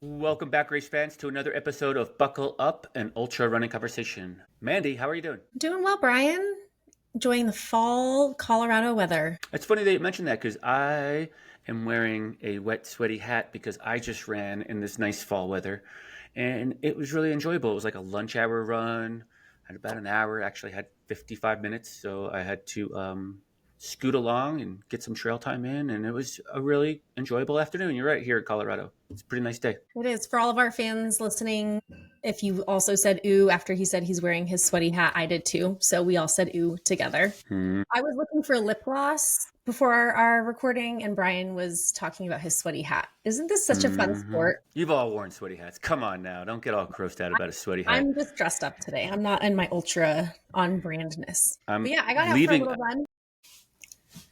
Welcome back, race fans, to another episode of Buckle Up, an ultra running conversation. Mandy, how are you doing? Doing well, Brian. Enjoying the fall Colorado weather. It's funny that you mentioned that because I am wearing a wet, sweaty hat because I just ran in this nice fall weather, and it was really enjoyable. It was like a lunch hour run. I had about an hour. Actually, had 55 minutes, so I had to scoot along and get some trail time in, and it was a really enjoyable afternoon. You're right, here in Colorado. It's a pretty nice day. It is. For all of our fans listening, if you also said ooh after he said he's wearing his sweaty hat, I did too. So we all said ooh together. Hmm. I was looking for lip gloss before our recording, and Brian was talking about his sweaty hat. Isn't this such a fun sport? You've all worn sweaty hats. Come on now. Don't get all grossed out about a sweaty hat. I'm just dressed up today. I'm not in my ultra on brandness. But I'm yeah, I got out for a leaving. little run.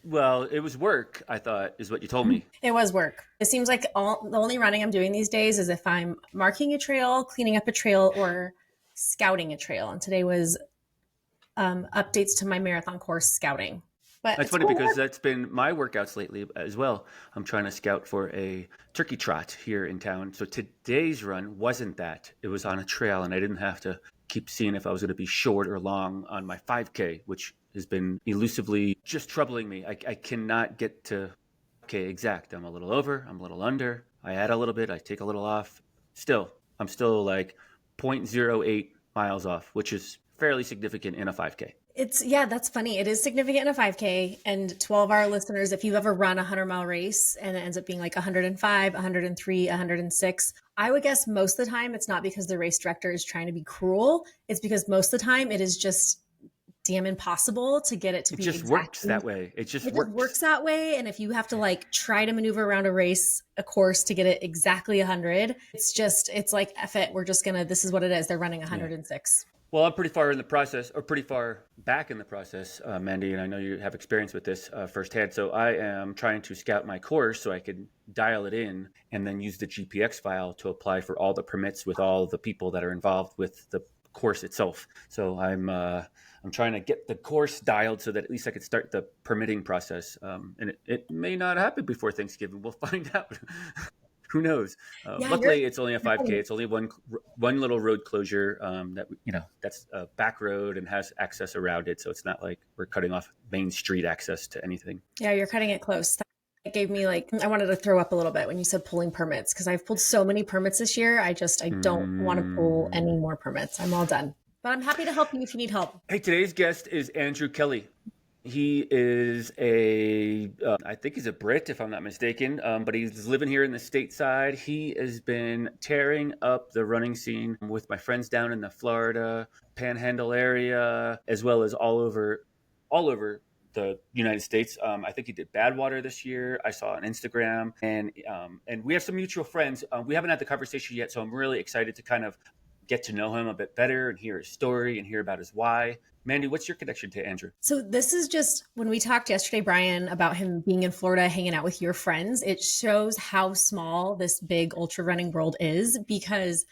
Well, it was work, I thought, is what you told me. It was work. It seems like the only running I'm doing these days is if I'm marking a trail, cleaning up a trail, or scouting a trail. And today was updates to my marathon course scouting. But That's it's funny cool because work. that's been my workouts lately as well. I'm trying to scout for a turkey trot here in town. So today's run wasn't that. It was on a trail, and I didn't have to keep seeing if I was going to be short or long on my 5K, which has been elusively just troubling me. I cannot get to okay exact. I'm a little over, I'm a little under. I add a little bit, I take a little off. I'm still like zero point zero 0.08 miles off, which is fairly significant in a 5K. That's funny. It is significant in a 5K. And to all of our listeners, if you've ever run a 100-mile race and it ends up being like 105, 103, 106, I would guess most of the time it's not because the race director is trying to be cruel. It's because most of the time it is just damn impossible to get it to It be just works exactly. that way. It just It just works. works that way. And if you have to like try to maneuver around a course to get it exactly 100, it's like, F it. This is what it is. They're running Yeah. 106. Well, I'm pretty far in the process, or pretty far back in the process, Mandy, and I know you have experience with this firsthand. So I am trying to scout my course so I can dial it in and then use the GPX file to apply for all the permits with all the people that are involved with the course itself. So I'm trying to get the course dialed so that at least I could start the permitting process. And it may not happen before Thanksgiving. We'll find out. Who knows? Yeah, Luckily, it's only a 5K. It's only one little road closure that that's a back road and has access around it. So it's not like we're cutting off main street access to anything. you're cutting it close. It gave me like, I wanted to throw up a little bit when you said pulling permits because I've pulled so many permits this year. I don't want to pull Mm. any more permits. I'm all done. But I'm happy to help you if you need help. Hey, today's guest is Andrew Kelly. He is I think he's a Brit, if I'm not mistaken, but he's living here in the stateside. He has been tearing up the running scene with my friends down in the Florida Panhandle area, as well as all over the United States. I think he did Badwater this year. I saw on Instagram, and we have some mutual friends. We haven't had the conversation yet, so I'm really excited to kind of get to know him a bit better and hear his story and hear about his why. Mandy, what's your connection to Andrew? So this is just when we talked yesterday, Brian, about him being in Florida, hanging out with your friends. It shows how small this big ultra running world is because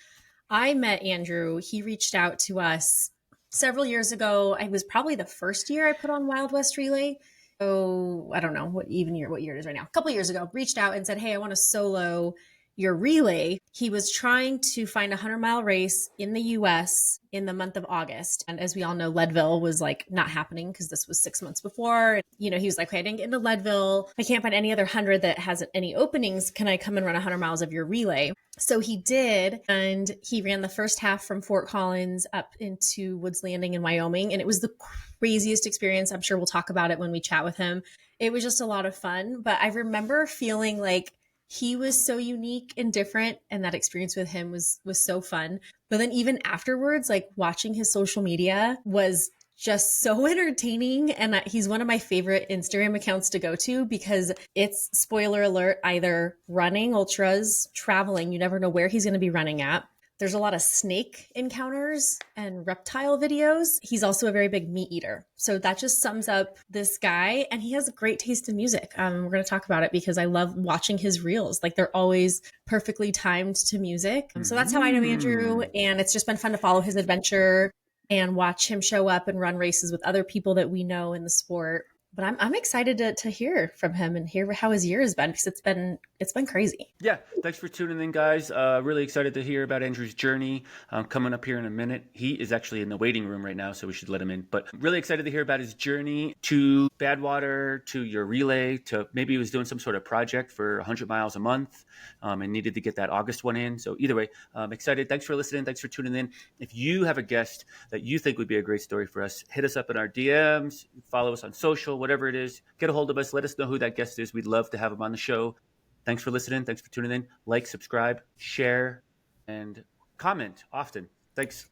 I met Andrew. He reached out to us several years ago. It was probably the first year I put on Wild West Relay. So I don't know what year it is right now. A couple years ago, reached out and said, "Hey, I want to solo your relay." He was trying to find a 100-mile race in the US in the month of August. And as we all know, Leadville was like not happening because this was 6 months before. He was like, "Okay, I didn't get into Leadville. I can't find any other 100 that has any openings. Can I come and run 100 miles of your relay?" So he did. And he ran the first half from Fort Collins up into Woods Landing in Wyoming. And it was the craziest experience. I'm sure we'll talk about it when we chat with him. It was just a lot of fun. But I remember feeling like he was so unique and different, and that experience with him was so fun. But then even afterwards, like watching his social media was just so entertaining, and he's one of my favorite Instagram accounts to go to because it's, spoiler alert, either running ultras, traveling, you never know where he's going to be running at. There's a lot of snake encounters and reptile videos. He's also a very big meat eater. So that just sums up this guy. And he has a great taste in music. We're going to talk about it because I love watching his reels. Like they're always perfectly timed to music. So that's how I know Andrew. And it's just been fun to follow his adventure and watch him show up and run races with other people that we know in the sport. But I'm excited to hear from him and hear how his year has been, because it's been crazy. Yeah, thanks for tuning in, guys. Really excited to hear about Andrew's journey. Coming up here in a minute. He is actually in the waiting room right now, so we should let him in. But really excited to hear about his journey to Badwater, to your relay, to maybe he was doing some sort of project for 100 miles a month and needed to get that August one in. So either way, excited. Thanks for listening. Thanks for tuning in. If you have a guest that you think would be a great story for us, hit us up in our DMs, follow us on social, whatever it is. Get a hold of us. Let us know who that guest is. We'd love to have him on the show. Thanks for listening. Thanks for tuning in. Like, subscribe, share, and comment often. Thanks.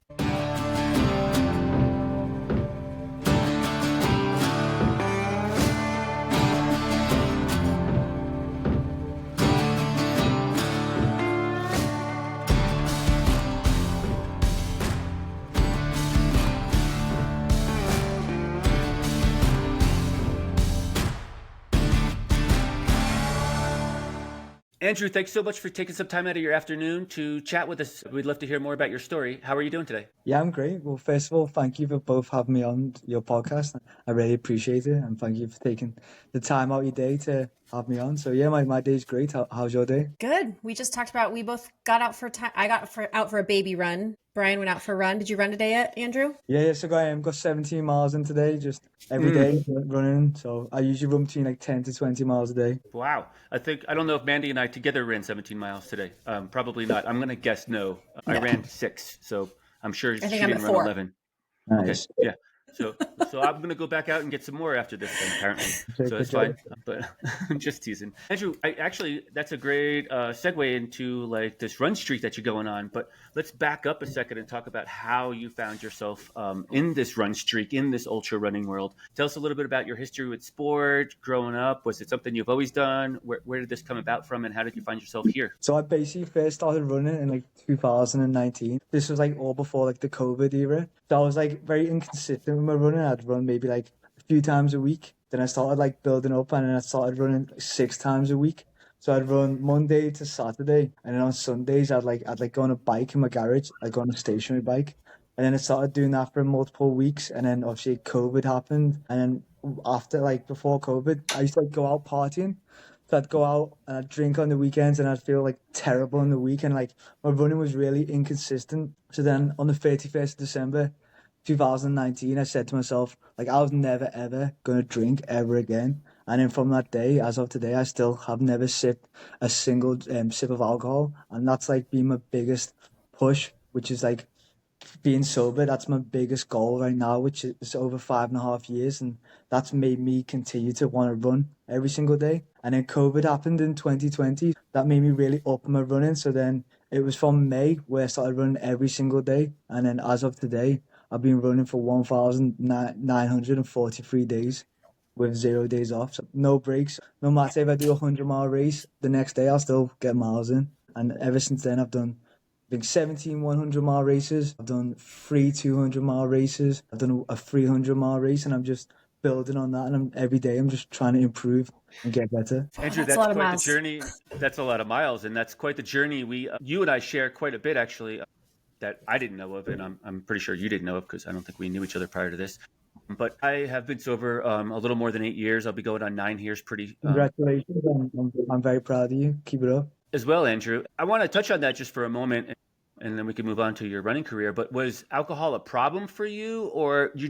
Andrew, thanks so much for taking some time out of your afternoon to chat with us. We'd love to hear more about your story. How are you doing today? Yeah, I'm great. Well, first of all, thank you for both having me on your podcast. I really appreciate it. And thank you for taking the time out of your day to have me on. So yeah, my day's great. How's your day? Good. We just talked about, we both got out for time. I got out for a baby run. Brian went out for a run. Did you run today yet, Andrew? Yeah, so I got 17 miles in today, just every day running. So I usually run between like 10 to 20 miles a day. Wow. I don't know if Mandy and I together ran 17 miles today. Probably not. I'm going to guess no. I ran 6. So I'm sure she didn't run 11. Nice. Okay. Yeah. So I'm going to go back out and get some more after this then, apparently. So that's fine. But just teasing. Andrew, that's a great segue into like this run streak that you're going on. But let's back up a second and talk about how you found yourself in this run streak, in this ultra running world. Tell us a little bit about your history with sport, growing up. Was it something you've always done? Where did this come about from, and how did you find yourself here? So I basically first started running in like 2019. This was like all before like the COVID era. So I was like very inconsistent with my running. I'd run maybe like a few times a week. Then I started like building up, and then I started running like 6 times a week. So I'd run Monday to Saturday, and then on Sundays I'd go on a bike in my garage. I'd go on a stationary bike. And then I started doing that for multiple weeks, and then obviously COVID happened. And then before COVID, I used to like go out partying. So I'd go out and I'd drink on the weekends, and I'd feel like terrible on the weekend. Like my running was really inconsistent. So then on the 31st of December 2019, I said to myself, like, I was never ever gonna drink ever again. And then from that day, as of today, I still have never sipped a single sip of alcohol. And that's like been my biggest push, which is like being sober. That's my biggest goal right now, which is over 5.5 years. And that's made me continue to want to run every single day. And then COVID happened in 2020. That made me really up my running. So then it was from May where I started running every single day. And then as of today, I've been running for 1,943 days with 0 days off. So no breaks. No matter if I do a 100-mile race, the next day I'll still get miles in. And ever since then, I've done 17 100-mile races. I've done 3 200-mile races. I've done a 300-mile race, and I'm just building on that. And every day I'm just trying to improve and get better. Andrew, that's quite the journey. That's a lot of miles, and that's quite the journey. You and I share quite a bit, actually, that I didn't know of, and I'm pretty sure you didn't know of, because I don't think we knew each other prior to this. But I have been sober a little more than 8 years. I'll be going on 9 years pretty. Congratulations. I'm very proud of you. Keep it up. As well, Andrew. I want to touch on that just for a moment, and then we can move on to your running career. But was alcohol a problem for you, or it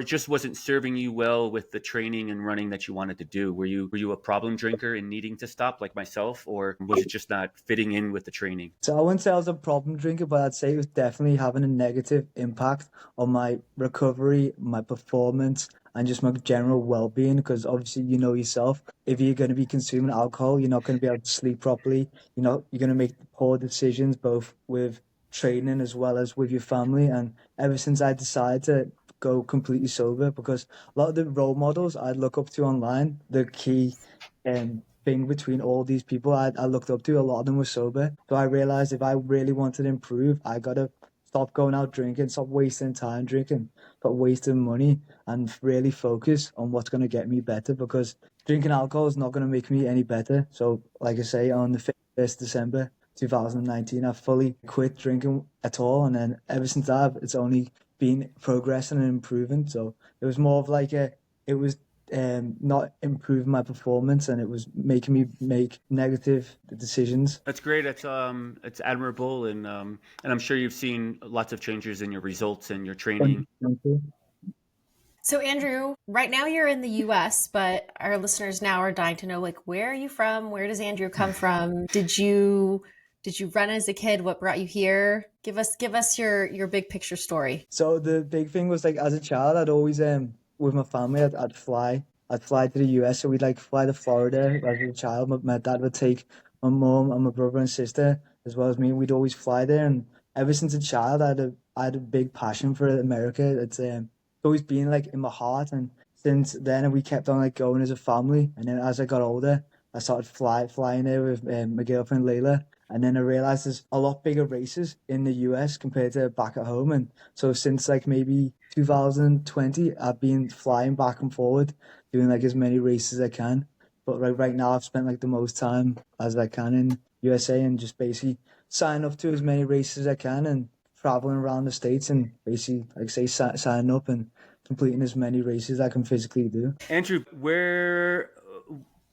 just wasn't serving you well with the training and running that you wanted to do? Were you a problem drinker and needing to stop like myself, or was it just not fitting in with the training? So I wouldn't say I was a problem drinker, but I'd say it was definitely having a negative impact on my recovery, my performance, and just my general well-being. Because obviously, you know yourself, if you're going to be consuming alcohol, you're not going to be able to sleep properly. You're going to make poor decisions, both with training as well as with your family. And ever since I decided to go completely sober, because a lot of the role models I look up to online, the key thing between all these people I looked up to, a lot of them were sober. So I realized if I really wanted to improve, I gotta stop going out drinking, stop wasting time drinking, stop wasting money, and really focus on what's going to get me better, because drinking alcohol is not going to make me any better. So like I say, on the 1st December 2019, I fully quit drinking at all, and then ever since that, it's only been progressing and improving. So it was more of like it was not improving my performance, and it was making me make negative decisions. That's great. It's admirable, and I'm sure you've seen lots of changes in your results and your training. So Andrew, right now you're in the US, but our listeners now are dying to know, like, where are you from? Where does Andrew come from? Did you run as a kid? What brought you here? Give us your big picture story. So the big thing was like as a child, I'd always with my family, I'd fly. I'd fly to the US, so we'd like fly to Florida as a child. My dad would take my mom and my brother and sister as well as me. We'd always fly there, and ever since a child, I had a big passion for America. It's always been like in my heart, and since then we kept on like going as a family. And then as I got older, I started flying there with my girlfriend Layla. And then I realized there's a lot bigger races in the US compared to back at home. And so since like maybe 2020, I've been flying back and forward, doing like as many races as I can. But right now I've spent like the most time as I can in USA and just basically sign up to as many races as I can and traveling around the States and basically, like say, signing up and completing as many races I can physically do. Andrew, where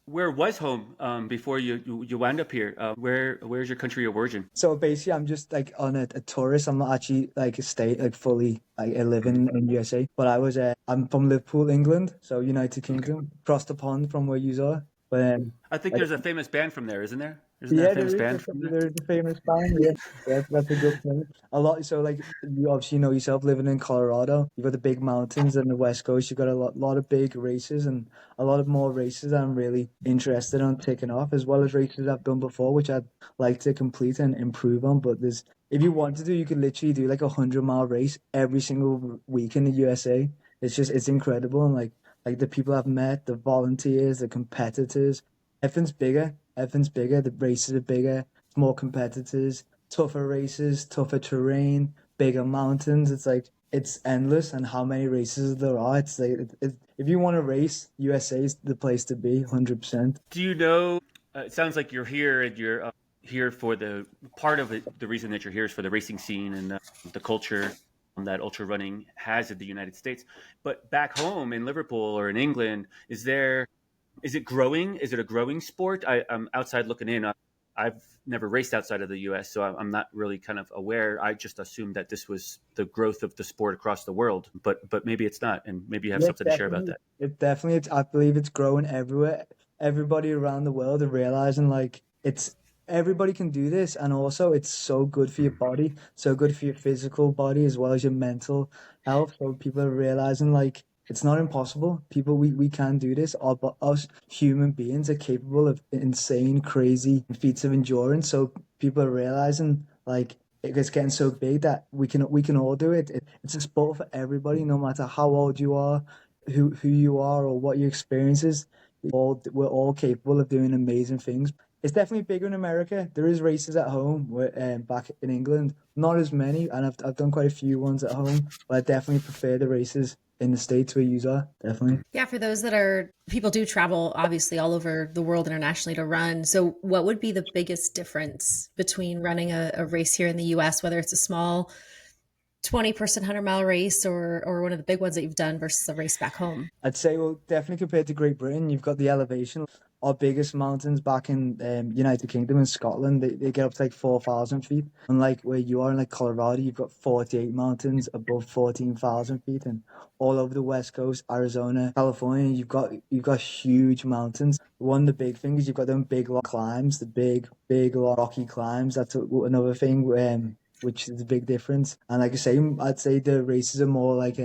was home before you wound up here? Where's your country of origin? So basically, I'm just like on a tourist. I'm not actually like a state like fully like living in USA. But I'm from Liverpool, England, so United Kingdom, across the pond from where you are. But I think like, there's a famous band from there, isn't there? Isn't there a famous band from there? there is a famous band. Yeah, that's a good thing. A lot. So like you obviously know yourself living in Colorado. You've got the big mountains and the West Coast. You've got a lot of big races and a lot of more races that I'm really interested on taking off, as well as races I've done before, which I'd like to complete and improve on. But if you want to do, you could literally do like 100-mile race every single week in the USA. It's incredible, and like the people I've met, the volunteers, the competitors, everything's bigger. Everything's bigger. The races are bigger. More competitors, tougher races, tougher terrain, bigger mountains. It's like it's endless, and how many races there are. It's like if you want to race, USA is the place to be, 100%. Do you know? It sounds like you're here, and you're here for the part of it. The reason that you're here is for the racing scene and the culture that ultra running has in the United States. But back home in Liverpool or in England, is it growing? Is it a growing sport? I'm outside looking in. I've never raced outside of the U.S., so I'm not really kind of aware. I just assumed that this was the growth of the sport across the world, but maybe it's not, and maybe you have something to share about that. I believe it's growing everywhere. Everybody around the world are realizing like everybody can do this, and also it's so good for your body, so good for your physical body as well as your mental health. So people are realizing like it's not impossible. We can do this. But us human beings are capable of insane, crazy feats of endurance. So people are realizing like it's getting so big that we can all do it. It's a sport for everybody, no matter how old you are, who you are, or what your experience is. We're all capable of doing amazing things. It's definitely bigger in America. There is races at home, back in England, not as many, and I've done quite a few ones at home, but I definitely prefer the races in the States where you are, definitely. Yeah, for those people do travel obviously all over the world internationally to run. So what would be the biggest difference between running a race here in the US, whether it's a small 20-person 100-mile race or one of the big ones that you've done versus a race back home? I'd say, well, definitely compared to Great Britain, you've got the elevation. Our biggest mountains back in United Kingdom and Scotland, they get up to like 4,000 feet. Unlike where you are in like Colorado, you've got 48 mountains above 14,000 feet, and all over the West Coast, Arizona, California, you've got huge mountains. One of the big things, you've got them big long climbs, the big long rocky climbs. That's another thing. Which is a big difference. And like I say, I'd say the races are more like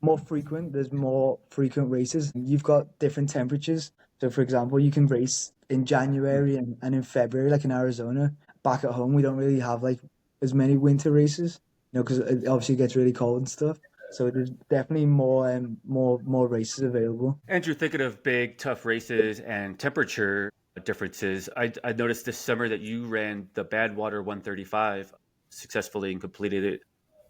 more frequent. There's more frequent races. You've got different temperatures. So for example, you can race in January and in February, like in Arizona. Back at home, we don't really have like as many winter races, because it obviously gets really cold and stuff. So there's definitely more races available. Andrew, thinking of big, tough races and temperature differences, I noticed this summer that you ran the Badwater 135 successfully and completed it.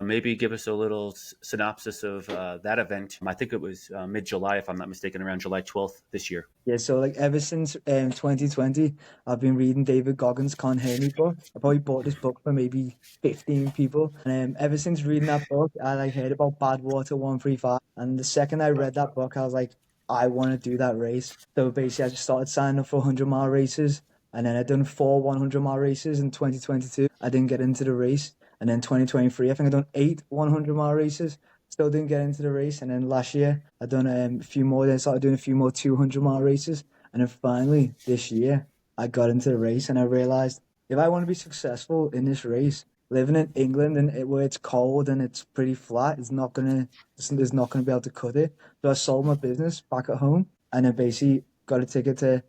Maybe give us a little synopsis of that event. I think it was mid-July, if I'm not mistaken, around July 12th this year. Yeah, so like ever since 2020, I've been reading David Goggins' Can't Hear Me book. I probably bought this book for maybe 15 people. And ever since reading that book, I like heard about Badwater 135. And the second I read that book, I was like, I want to do that race. So basically, I just started signing up for 100-mile races, and then I done 4 100-mile races in 2022. I didn't get into the race, and then 2023, I think I done 8 100-mile races. Still didn't get into the race, and then last year I done a few more. Then started doing a few more 200-mile races, and then finally this year I got into the race, and I realized if I want to be successful in this race, living in England and where it's cold and it's pretty flat, is not gonna be able to cut it. So I sold my business back at home, and then basically got a ticket to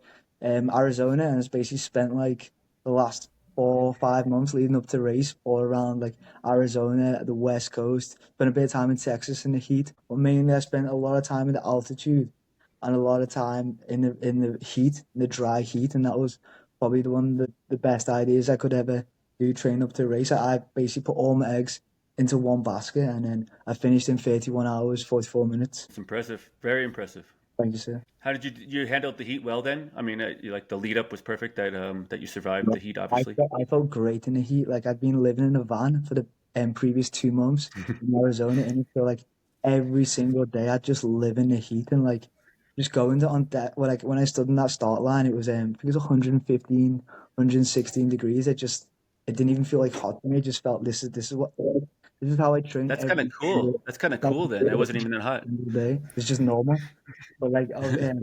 Arizona, and it's basically spent like the last 4 or 5 months leading up to the race all around like Arizona, the West Coast. Spent a bit of time in Texas in the heat, but mainly I spent a lot of time in the altitude and a lot of time in the heat, in the dry heat, and that was probably the best ideas I could ever do train up to a race. I basically put all my eggs into one basket, and then I finished in 31 hours, 44 minutes. It's impressive. Very impressive. Thank you, sir. How did you handle the heat well then? I mean, you, like the lead up was perfect that you survived the heat, obviously. I felt great in the heat. Like I'd been living in a van for the previous 2 months in Arizona, and I feel like every single day I'd just live in the heat and like just going to on that. Well, like when I stood in that start line, it was I think it was 115, 116 degrees. It didn't even feel like hot to me. It just felt this is how I train. That's kind of cool. That's kind of cool then. It wasn't even that hot. Day. It's just normal. But like, yeah,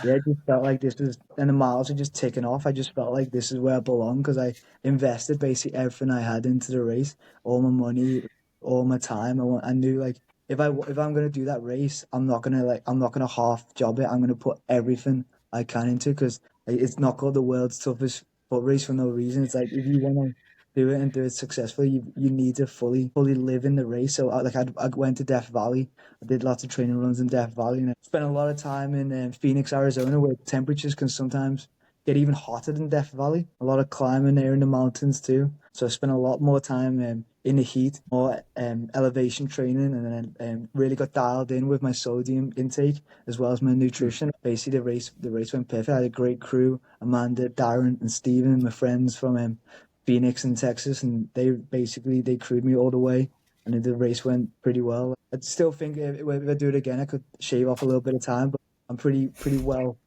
it just felt like this was, and the miles are just ticking off. I just felt like this is where I belong because I invested basically everything I had into the race, all my money, all my time. I knew like if I'm gonna do that race, I'm not gonna half job it. I'm gonna put everything I can into because it's not called the world's toughest foot race for no reason. It's like if you wanna do it and do it successfully, you need to fully live in the race. So I went to Death Valley. I did lots of training runs in Death Valley, and I spent a lot of time in Phoenix, Arizona, where temperatures can sometimes get even hotter than Death Valley. A lot of climbing there in the mountains too. So I spent a lot more time in the heat, more elevation training, and then really got dialed in with my sodium intake as well as my nutrition. Basically, the race went perfect. I had a great crew: Amanda, Darren, and Steven, my friends from Phoenix and Texas, and they crewed me all the way, and the race went pretty well. I still think if I do it again, I could shave off a little bit of time, but I'm pretty well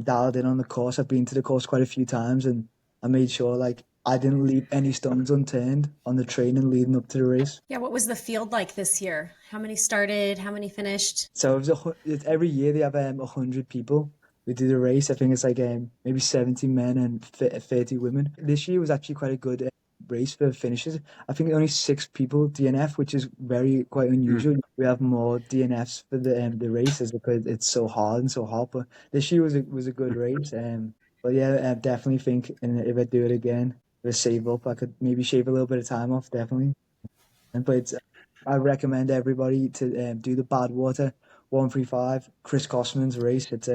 dialed in on the course. I've been to the course quite a few times, and I made sure like I didn't leave any stones unturned on the training leading up to the race. Yeah, what was the field like this year? How many started? How many finished? So it's every year they have 100 people. We do the race. I think it's like maybe 70 men and 30 women. This year was actually quite a good race for finishes. I think only 6 people DNF, which is quite unusual. We have more DNFs for the races because it's so hard and so hot. But this year was a good race. But yeah, I definitely think if I do it again, if I save up, I could maybe shave a little bit of time off. Definitely. But I recommend everybody to do the Badwater 135 Chris Kosman's race. It's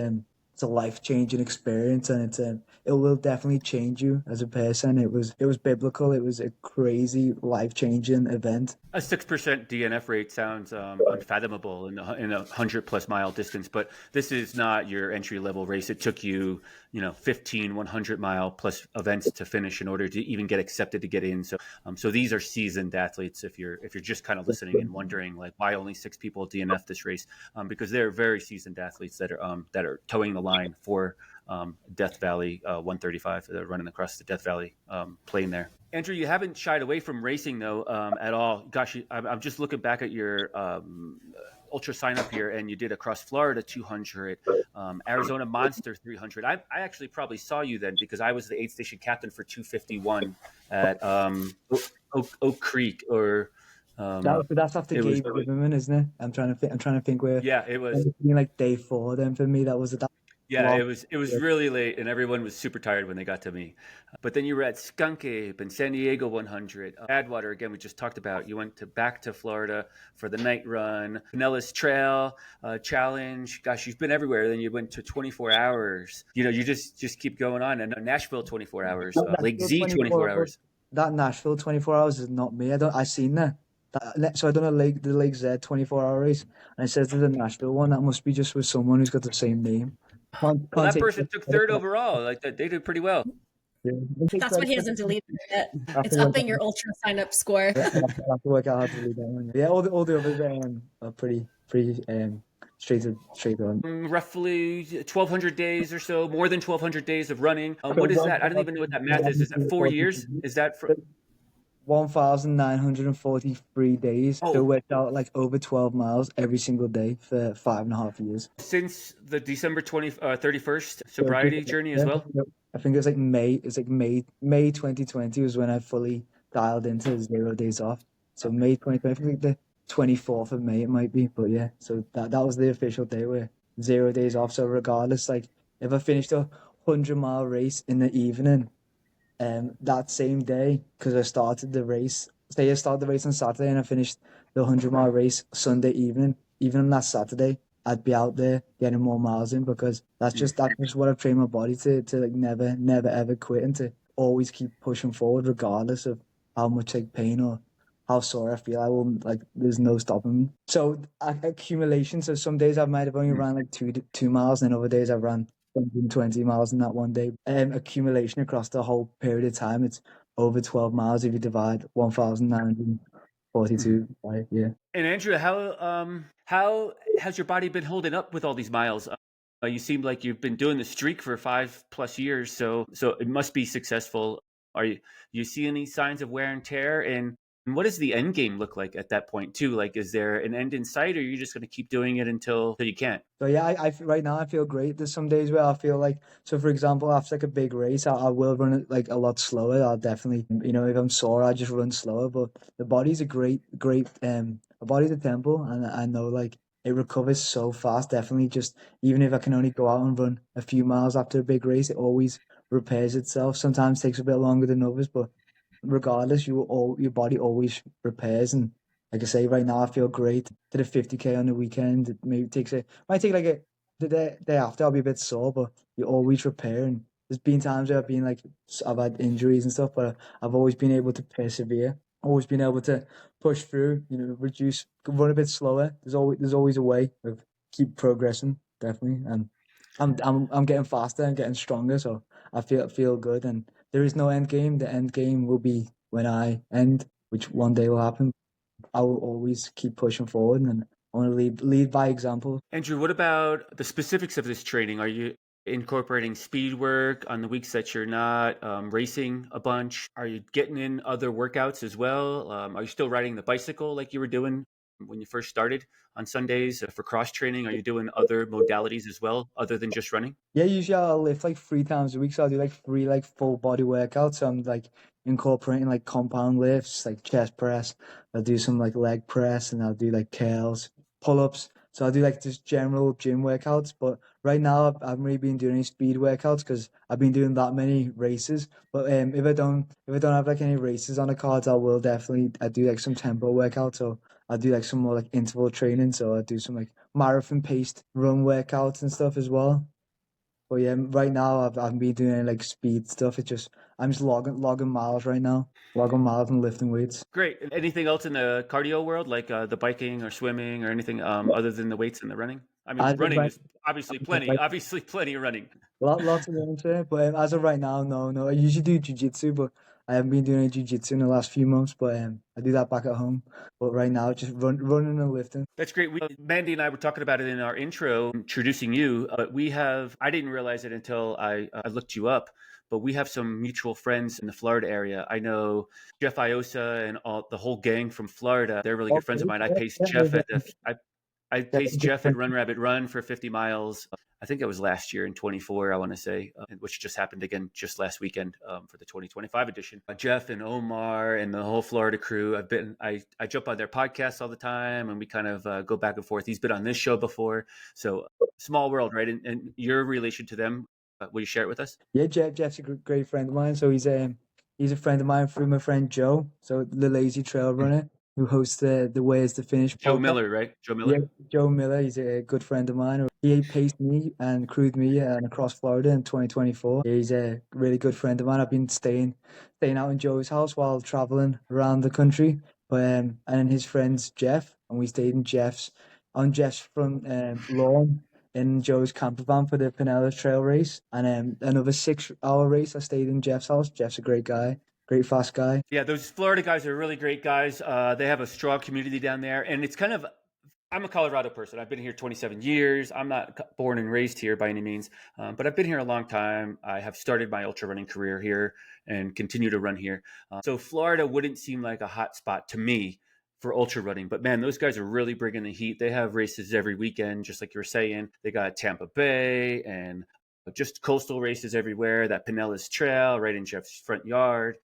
a life-changing experience, and it will definitely change you as a person. It was biblical. It was a crazy life-changing event. A 6% DNF rate sounds unfathomable in a 100+ mile distance, but this is not your entry-level race. It took you, 15 100-mile plus events to finish in order to even get accepted to get in. So these are seasoned athletes. If you're just kind of listening and wondering like why only 6 people DNF this race, because they're very seasoned athletes that are towing the line for Death Valley 135. They're running across the Death Valley plain there. Andrew, you haven't shied away from racing though at all. Gosh, I'm just looking back at your ultra sign up here, and you did across Florida 200, Arizona Monster 300. I actually probably saw you then because I was the aid station captain for 251 at Oak Creek or. That's after Gabe Riverman, isn't it? I'm trying to think where. Yeah, it was like day 4. Then for me, that was that. Yeah, it was really late, and everyone was super tired when they got to me. But then you were at Skunk Ape and San Diego 100. Badwater, again, we just talked about. You went back to Florida for the night run. Pinellas Trail Challenge. Gosh, you've been everywhere. Then you went to 24 hours. You just keep going on. And Nashville 24 hours. Lake Z 24 hours. That Nashville 24 hours is not me. I seen that. So I done the Lake Z 24-hour race, and it says there's a Nashville one. That must be just with someone who's got the same name. Well, that person took 3rd overall. Like they did pretty well. Yeah. That's what he hasn't deleted yet. It's upping your ultra sign up score. I have to work out how to delete that one. Yeah, all the others are pretty straight on. Roughly 1,200 days or so, more than 1,200 days of running. What is that? I don't even know what that math is. Is that 4 years? Is that for? 1,943 days. So it Oh, worked out like over 12 miles every single day for 5.5 years. since the December 31st So sobriety journey as well? I think it was like May. It's like May 2020 was when I fully dialed into 0 days off. So May 2020, I think like the 24th of May it might be. But yeah, so that was the official day where 0 days off. So regardless, like if I finished a 100-mile race in the evening, that same day, because I started the race. Say I started the race on Saturday and I finished the 100-mile race Sunday evening. Even on that Saturday, I'd be out there getting more miles in because that's just what I've trained my body to like never ever quit and to always keep pushing forward regardless of how much like pain or how sore I feel. I will like there's no stopping me. So accumulation. So some days I might have only ran like 2 miles, and other days I've ran 120 miles in that one day. Accumulation across the whole period of time, it's over 12 miles if you divide 1,942 by, yeah. And Andrew, how has your body been holding up with all these miles? You seem like you've been doing the streak for 5+ years, so it must be successful. Are you see any signs of wear and tear? And what does the end game look like at that point too? Like, is there an end in sight, or are you just going to keep doing it until you can't? So yeah, right now I feel great. There's some days where I feel like, so for example, after like a big race, I will run it like a lot slower. I'll definitely, if I'm sore, I just run slower. But the body's a a body's a temple, and I know like it recovers so fast. Definitely, just even if I can only go out and run a few miles after a big race, it always repairs itself. Sometimes takes a bit longer than others, but regardless, your body always repairs. And like I say, right now I feel great. Did a 50K on the weekend. It maybe might take like the day after. I'll be a bit sore, but you always repair. And there's been times where I've had injuries and stuff, but I've always been able to persevere. Always been able to push through. Run a bit slower. There's always a way of keep progressing. Definitely, and I'm getting faster. I'm getting stronger. So I feel good. And there is no end game. The end game will be when I end, which one day will happen. I will always keep pushing forward, and I want to lead by example. Andrew, what about the specifics of this training? Are you incorporating speed work on the weeks that you're not racing a bunch? Are you getting in other workouts as well? Are you still riding the bicycle like you were doing when you first started on Sundays for cross training? Are you doing other modalities as well, other than just running? Yeah, usually I'll lift like 3 times a week, so I'll do like 3 like full body workouts. So I'm like incorporating like compound lifts, like chest press. I'll do some like leg press, and I'll do like curls, pull ups. So I'll do like just general gym workouts. But right now I haven't really been doing any speed workouts because I've been doing that many races. But if I don't have like any races on the cards, I do like some tempo workouts. So I do like some more like interval training. So I do some like marathon paced run workouts and stuff as well. But yeah, right now I've been doing like speed stuff. I'm just logging miles right now, logging miles and lifting weights. Great. Anything else in the cardio world, like the biking or swimming or anything other than the weights and the running? I mean, As of running right, is obviously as of right plenty of running. lots of running there, but as of right now, no. I usually do jujitsu, but I haven't been doing any jujitsu in the last few months. But I do that back at home. But right now, just running and lifting. That's great. Mandy and I were talking about it in our intro, introducing you. I didn't realize it until I looked you up, but we have some mutual friends in the Florida area. I know Jeff Iosa and the whole gang from Florida. They're really good friends of Okay, mine. yeah, yeah, I yeah, paced Jeff at Run Rabbit Run for 50 miles. I think it was last year in 24, I want to say, which just happened again just last weekend for the 2025 edition. Jeff and Omar and the whole Florida crew, I jump on their podcasts all the time, and we kind of go back and forth. He's been on this show before. So small world, right? And your relation to them, will you share it with us? yeah. Jeff's a great friend of mine. So he's a friend of mine through my friend Joe. So the Lazy Trail Runner who hosts the Where's the Finish Joe podcast. Miller, right? Joe Yeah, Miller? Joe Miller, he's a good friend of mine. He paced me and crewed me across Florida in 2024. He's a really good friend of mine. I've been staying out in Joe's house while traveling around the country. But and then his friend's Jeff, and we stayed in Jeff's front lawn in Joe's camper van for the Pinellas Trail race. And another 6 hour race, I stayed in Jeff's house. Jeff's a great guy, great fast guy. Yeah, those Florida guys are really great guys. They have a strong community down there, and it's kind of I'm a Colorado person. I've been here 27 years. I'm not born and raised here by any means, but I've been here a long time. I have started my ultra running career here and continue to run here. So Florida wouldn't seem like a hot spot to me for ultra running, but man, those guys are really bringing the heat. They have races every weekend, just like you were saying. They got Tampa Bay and just coastal races everywhere. That Pinellas Trail right in Jeff's front yard.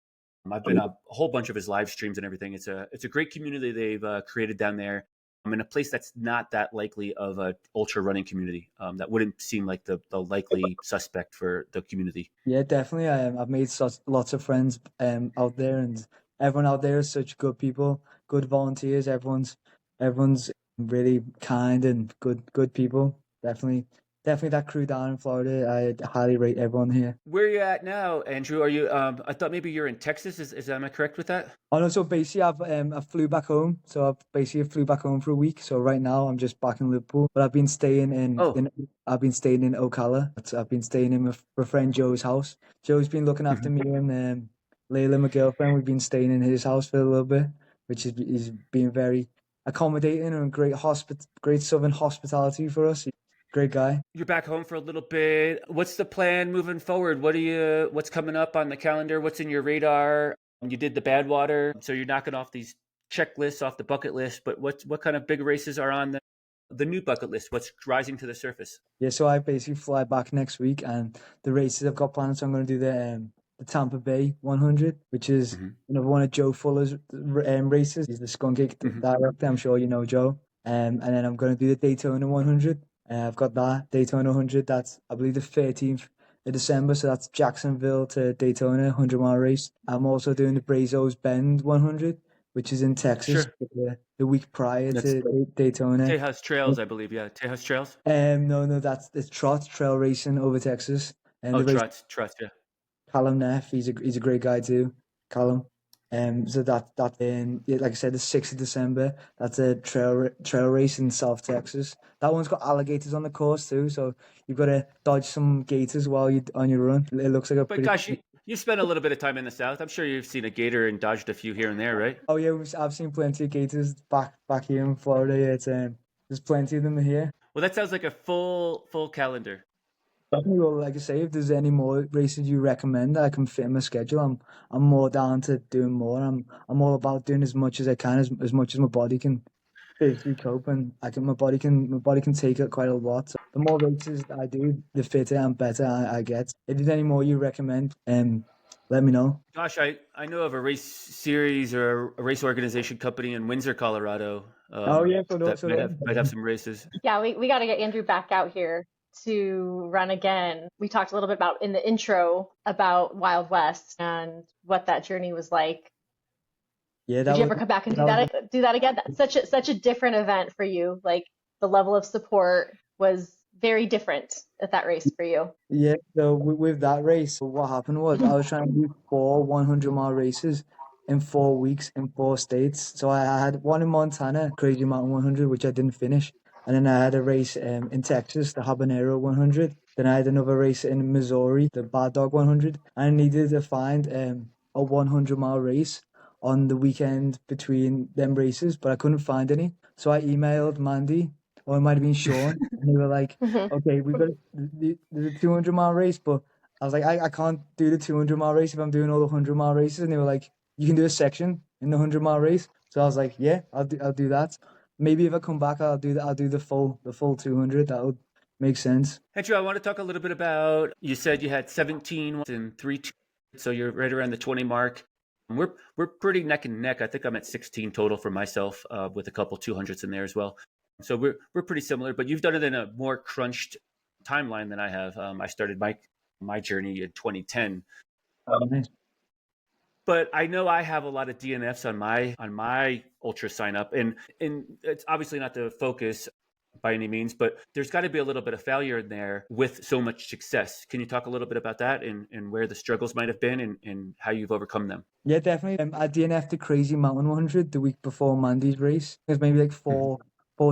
I've been a whole bunch of his live streams and everything. It's a great community they've created down there. I'm in a place that's not that likely of a ultra running community. That wouldn't seem like the likely suspect for the community. Yeah, definitely. I've made lots of friends out there, and everyone out there is such good people, good volunteers. Everyone's really kind and good people. Definitely that crew down in Florida. I highly rate everyone here. Where are you at now, Andrew? Are you? I thought maybe you're in Texas. Am I correct with that? Oh no, so basically I flew back home. So I flew back home for a week. So right now I'm just back in Liverpool. But I've been staying I've been staying in Ocala. I've been staying in my friend Joe's house. Joe's been looking after me and Layla, my girlfriend. We've been staying in his house for a little bit, which is he's been very accommodating and great southern hospitality for us. Great guy. You're back home for a little bit. What's the plan moving forward? What's coming up on the calendar? What's in your radar? You did the Badwater, so you're knocking off these checklists off the bucket list. But what kind of big races are on the new bucket list? What's rising to the surface? Yeah, so I basically fly back next week, and the races I've got planned. So I'm going to do the Tampa Bay 100, which is one of Joe Fuller's races. He's the Skunk Ape director. I'm sure you know Joe. And then I'm going to do the Daytona 100. I've got that Daytona 100. That's I believe the 13th of December. So that's Jacksonville to Daytona 100-mile race. I'm also doing the Brazos Bend 100, which is in Texas. Sure. The week prior to Daytona. Tejas Trails, I believe. Yeah, Tejas Trails. No, that's the Trot Trail Racing over Texas. Trot, yeah. Callum Neff, he's a great guy too. Callum. So that like I said, the 6th of December. That's a trail race in South Texas. That one's got alligators on the course too, so you've got to dodge some gators while you on your run. It looks like But gosh, you spent a little bit of time in the South. I'm sure you've seen a gator and dodged a few here and there, right? Oh yeah, I've seen plenty of gators back here in Florida. Yeah, there's plenty of them here. Well, that sounds like a full calendar. Well, like I say, if there's any more races you recommend that I can fit in my schedule, I'm more down to doing more. I'm all about doing as much as I can, as much as my body can basically cope, and my body can take it quite a lot. So the more races I do, the fitter and better I get. If there's any more you recommend, let me know. Gosh, I know of a race series or a race organization company in Windsor, Colorado. That might have some races. Yeah, we got to get Andrew back out here to run again. We talked a little bit about in the intro about Wild West and what that journey was like. Yeah, did you ever come back and do that again? That's such a different event for you. Like the level of support was very different at that race for you. Yeah, so with that race, what happened was I was trying to do 4 100-mile races in 4 weeks in 4 states. So I had one in Montana, Crazy Mountain 100, which I didn't finish. And then I had a race in Texas, the Habanero 100. Then I had another race in Missouri, the Bad Dog 100. I needed to find a 100-mile race on the weekend between them races, but I couldn't find any. So I emailed Mandy, or it might have been Sean, and they were like, okay, we got the 200-mile race, but I was like, I can't do the 200-mile race if I'm doing all the 100-mile races. And they were like, you can do a section in the 100-mile race. So I was like, yeah, I'll do that. Maybe if I come back, I'll do the full 200. That would make sense. Andrew, I want to talk a little bit about, you said you had 17 and 3, so you're right around the 20 mark. We're pretty neck and neck. I think I'm at 16 total for myself, with a couple 200s in there as well. So we're pretty similar, but you've done it in a more crunched timeline than I have. I started my journey in 2010. Nice. But I know I have a lot of DNFs on my ultra sign up, and it's obviously not the focus by any means, but there's got to be a little bit of failure in there with so much success. Can you talk a little bit about that and where the struggles might have been and how you've overcome them? Yeah, definitely. I DNF'd the Crazy Mountain 100 the week before Mandy's race. It was maybe like four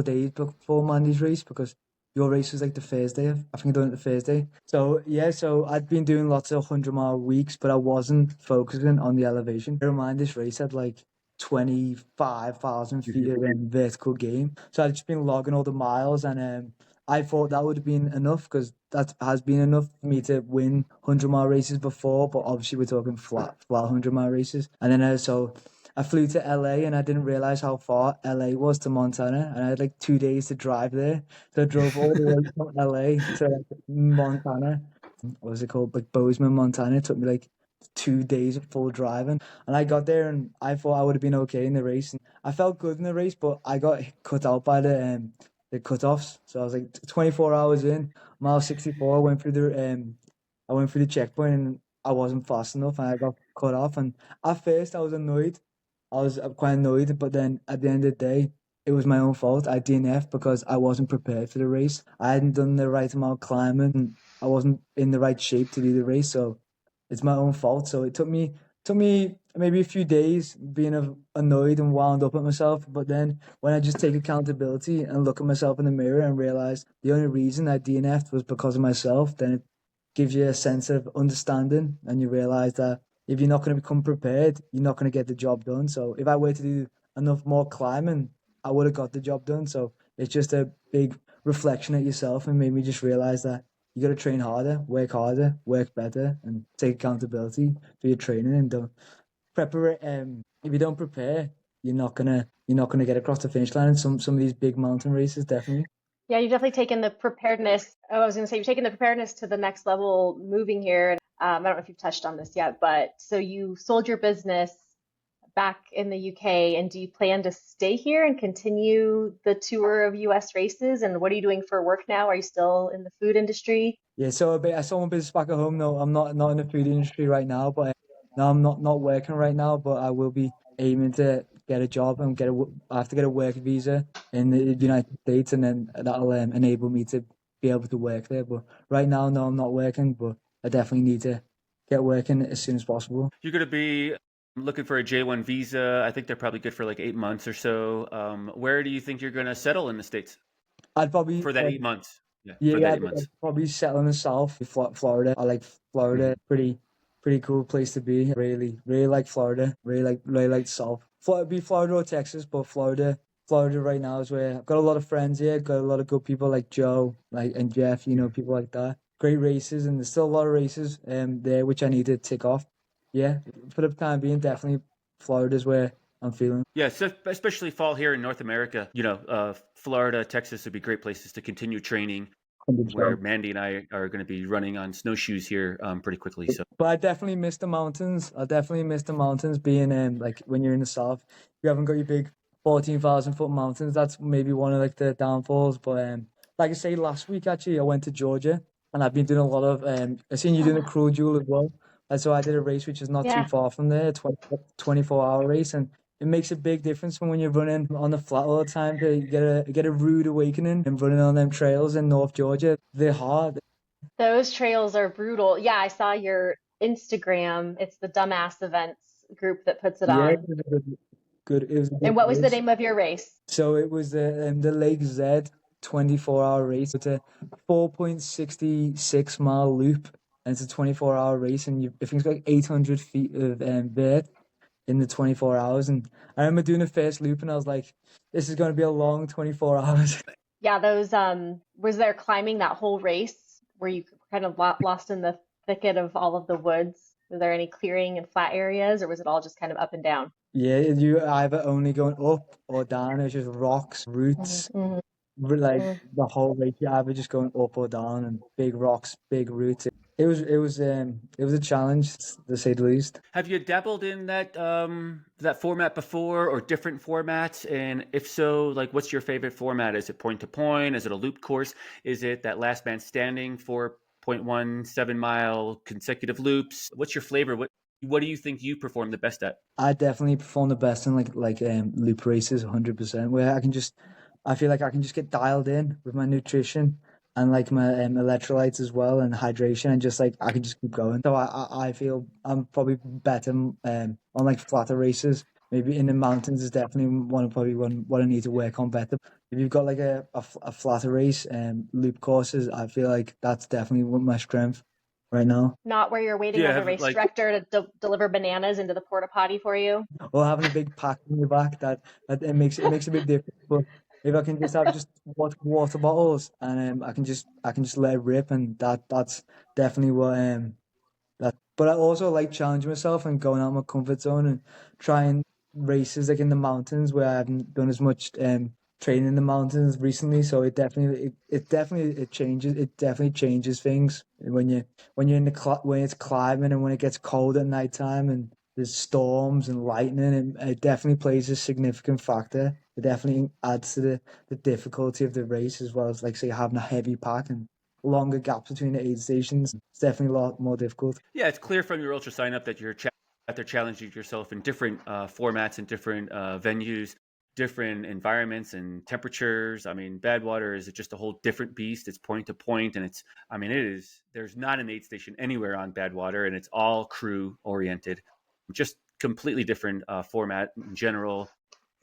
days before Mandy's race, because your race was like the Thursday. I think I done it the Thursday. So yeah, so I'd been doing lots of 100-mile weeks, but I wasn't focusing on the elevation. Bear in mind, this race had like 25,000 feet of vertical gain. So I'd just been logging all the miles, and I thought that would have been enough because that has been enough for me to win 100-mile races before. But obviously, we're talking flat 100-mile races. And then so I flew to LA, and I didn't realize how far LA was to Montana, and I had like 2 days to drive there. So I drove all the way from LA to like, Montana. What was it called? Like Bozeman, Montana. It took me like 2 days of full driving. And I got there and I thought I would have been okay in the race. And I felt good in the race, but I got cut out by the cutoffs. So I was like 24 hours in, mile 64. I went through the checkpoint and I wasn't fast enough and I got cut off. And at first I was annoyed. I was quite annoyed, but then at the end of the day, it was my own fault. I DNF because I wasn't prepared for the race. I hadn't done the right amount of climbing and I wasn't in the right shape to do the race. So it's my own fault. So it took me maybe a few days being annoyed and wound up at myself. But then when I just take accountability and look at myself in the mirror and realize the only reason I DNF'd was because of myself, then it gives you a sense of understanding and you realize that if you're not going to become prepared, you're not going to get the job done. So if I were to do enough more climbing, I would have got the job done. So it's just a big reflection at yourself and made me just realize that you got to train harder, work better, and take accountability for your training. And don't prepare. If you don't prepare, you're not gonna get across the finish line in some of these big mountain races. Definitely. Yeah, you've definitely taken the preparedness. Oh, I was going to say you've taken the preparedness to the next level moving here. I don't know if you've touched on this yet, but so you sold your business back in the UK, and do you plan to stay here and continue the tour of US races? And what are you doing for work now? Are you still in the food industry? Yeah. So I saw my business back at home. No, I'm not in the food industry right now, but no, I'm not working right now. But I will be aiming to get a job and I have to get a work visa in the United States, and then that'll enable me to be able to work there. But right now, no, I'm not working, but I definitely need to get working as soon as possible. You're going to be looking for a J1 visa. I think they're probably good for like 8 months or so. Where do you think you're going to settle in the States I'd probably for that 8 months? Yeah, for Yeah, that I'd, eight I'd months. probably settle in the South, Florida. I like Mhm. Florida. Pretty cool place to be. Really like Florida. Really like the South. Florida, be Florida or Texas, but Florida right now is where I've got a lot of friends here. Got a lot of good people like Joe, like and Jeff. People like that. Great races, and there's still a lot of races there which I need to tick off. Yeah, for the time being, definitely Florida's where I'm feeling. Yeah, so especially fall here in North America. Florida, Texas would be great places to continue training. Where 100%. Mandy and I are going to be running on snowshoes here pretty quickly. So But I definitely miss the mountains. I definitely miss the mountains being like when you're in the south, you haven't got your big 14,000-foot mountains. That's maybe one of like the downfalls. But like I say, last week actually I went to Georgia and I've been doing a lot of I seen you doing a cruel duel as well. And so I did a race which is not too Yeah. far from there, 24-hour race, and it makes a big difference when you're running on the flat all the time to get a rude awakening and running on them trails in North Georgia. They're hard. Those trails are brutal. Yeah, I saw your Instagram. It's the Dumbass Events group that puts it Yeah, on. it was a And good what was the race. name of your race? So it was the Lake Z 24-hour race. It's a 4.66-mile loop, and it's a 24-hour race. And I think it's like 800 feet of vert in the 24 hours. And I remember doing the first loop, and I was like, "This is going to be a long 24 hours." Yeah, those was there climbing that whole race where you kind of lost in the thicket of all of the woods? Was there any clearing and flat areas, or was it all just kind of up and down? Yeah, you either only going up or down. It's just rocks, roots, Hmm. like the whole race. You either just going up or down, and big rocks, big roots. It was a challenge to say the least. have you dabbled in that format before or different formats? And if so, like what's your favorite format? Is it point to point? Is it a loop course? Is it that last man standing for 0.17 mile consecutive loops? What's your flavor? What do you think you perform the best at? I definitely perform the best in loop races, 100%. Where I feel like I can just get dialed in with my nutrition and like my electrolytes as well and hydration, and just like I can just keep going. So I feel I'm probably better on like flatter races. Maybe in the mountains is definitely one what I need to work on better. If you've got like a flatter race loop courses, I feel like that's definitely my strength. right now. Not where you're waiting on the race director to deliver bananas into the porta potty for you. Or having a big pack in your back that it makes a big difference. But if I can just have just water bottles and I can just let it rip, and that's definitely what that. But I also like challenging myself and going out of my comfort zone and trying races like in the mountains where I haven't done as much training in the mountains recently. So it definitely changes things when you're in when it's climbing and when it gets cold at nighttime and there's storms and lightning. It definitely plays a significant factor. It definitely adds to the difficulty of the race, as well as, like, say, having a heavy pack and longer gaps between the aid stations. It's definitely a lot more difficult. Yeah, it's clear from your ultra sign up that you're out there challenging yourself in different formats and different venues, different environments and temperatures. I mean, Badwater is just a whole different beast. It's point to point, and there's not an aid station anywhere on Badwater, and it's all crew oriented, just completely different format in general.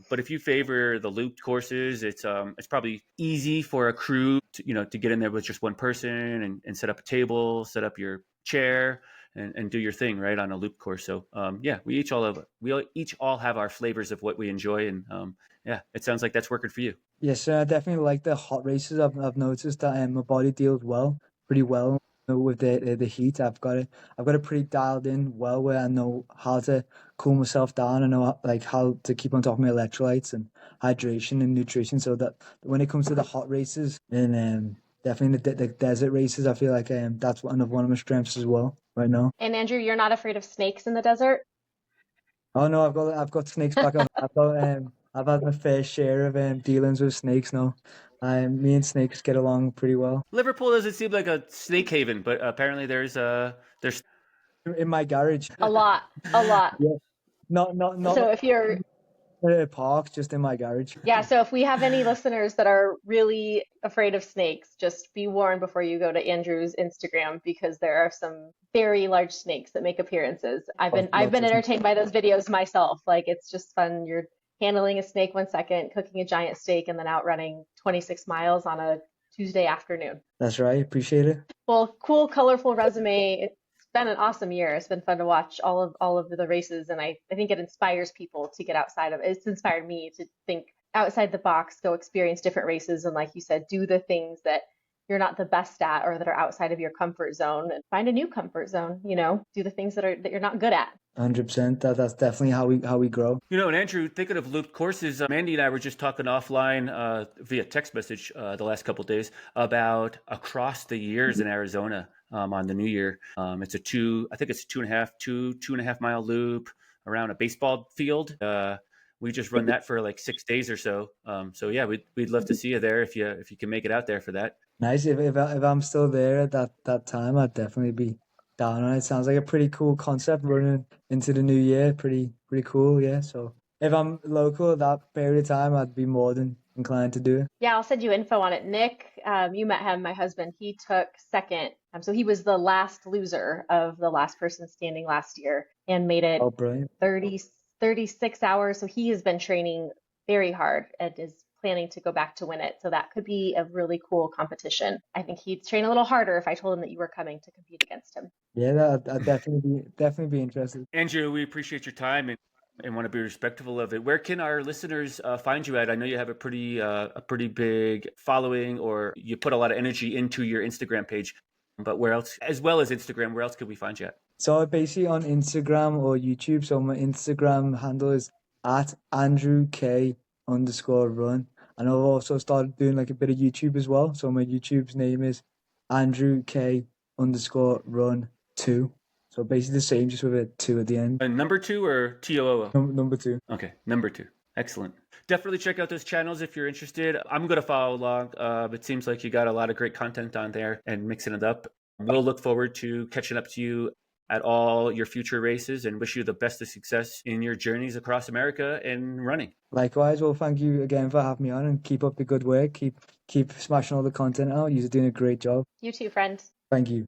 But if you favor the looped courses, it's probably easy for a crew to get in there with just one person and set up a table, set up your chair, and do your thing right on a loop course. So yeah, we each all have our flavors of what we enjoy, and yeah, it sounds like that's working for you. Yes, sir. I definitely like the hot races. I've noticed that my body deals pretty well with the heat. I've got it pretty dialed in well, where I know how to cool myself down. I know like how to keep on top of my electrolytes and hydration and nutrition, so that when it comes to the hot races and definitely the desert races, I feel like that's one of my strengths as well right now. And Andrew, you're not afraid of snakes in the desert? Oh no, I've got snakes back on. I've had my fair share of dealings with snakes now. Me and snakes get along pretty well. Liverpool doesn't seem like a snake haven, but apparently there's In my garage. A lot. Yeah, not So like if you're a park, just in my garage. Yeah, so if we have any listeners that are really afraid of snakes, just be warned before you go to Andrew's Instagram, because there are some very large snakes that make appearances. I've been entertained by those videos myself. Like, it's just fun. You're handling a snake 1 second, cooking a giant steak, and then out running 26 miles on a Tuesday afternoon. That's right. Appreciate it. Well, cool, colorful resume. It's been an awesome year. It's been fun to watch all of the races, and I think it inspires people to get outside of it. It's inspired me to think outside the box, go experience different races, and, like you said, do the things that you're not the best at or that are outside of your comfort zone, and find a new comfort zone. Do the things that you're not good at. 100%. That's definitely how we grow. And Andrew, thinking of looped courses, Mandy and I were just talking offline via text message the last couple of days about across the years in Arizona on the new year. It's a 2.5 mile loop around a baseball field. We just run that for like 6 days or so. So yeah, we'd love to see you there if you can make it out there for that. Nice. If I'm still there at that time, I'd definitely be down on it. Sounds like a pretty cool concept running into the new year. Pretty cool, yeah. So if I'm local at that period of time, I'd be more than inclined to do it. Yeah, I'll send you info on it. Nick, you met him, my husband. He took second. So he was the last loser of the last person standing last year and made it 36 hours. So he has been training very hard and is planning to go back to win it. So that could be a really cool competition. I think he'd train a little harder if I told him that you were coming to compete against him. Yeah, I'd definitely be interested. Andrew, we appreciate your time and want to be respectful of it. Where can our listeners find you at? I know you have a pretty big following, or you put a lot of energy into your Instagram page, but where else, as well as Instagram, where else could we find you at? So basically on Instagram or YouTube. So my Instagram handle is at AndrewK_run. And I've also started doing like a bit of YouTube as well. So my YouTube's name is AndrewK_run2. So basically the same, just with a 2 at the end. And number 2 or TOO? Number 2. Okay, number 2. Excellent. Definitely check out those channels if you're interested. I'm going to follow along. It seems like you got a lot of great content on there and mixing it up. We'll look forward to catching up to you at all your future races and wish you the best of success in your journeys across America and running. Likewise. Well, thank you again for having me on, and keep up the good work. Keep smashing all the content out. You're doing a great job. You too, friend. Thank you.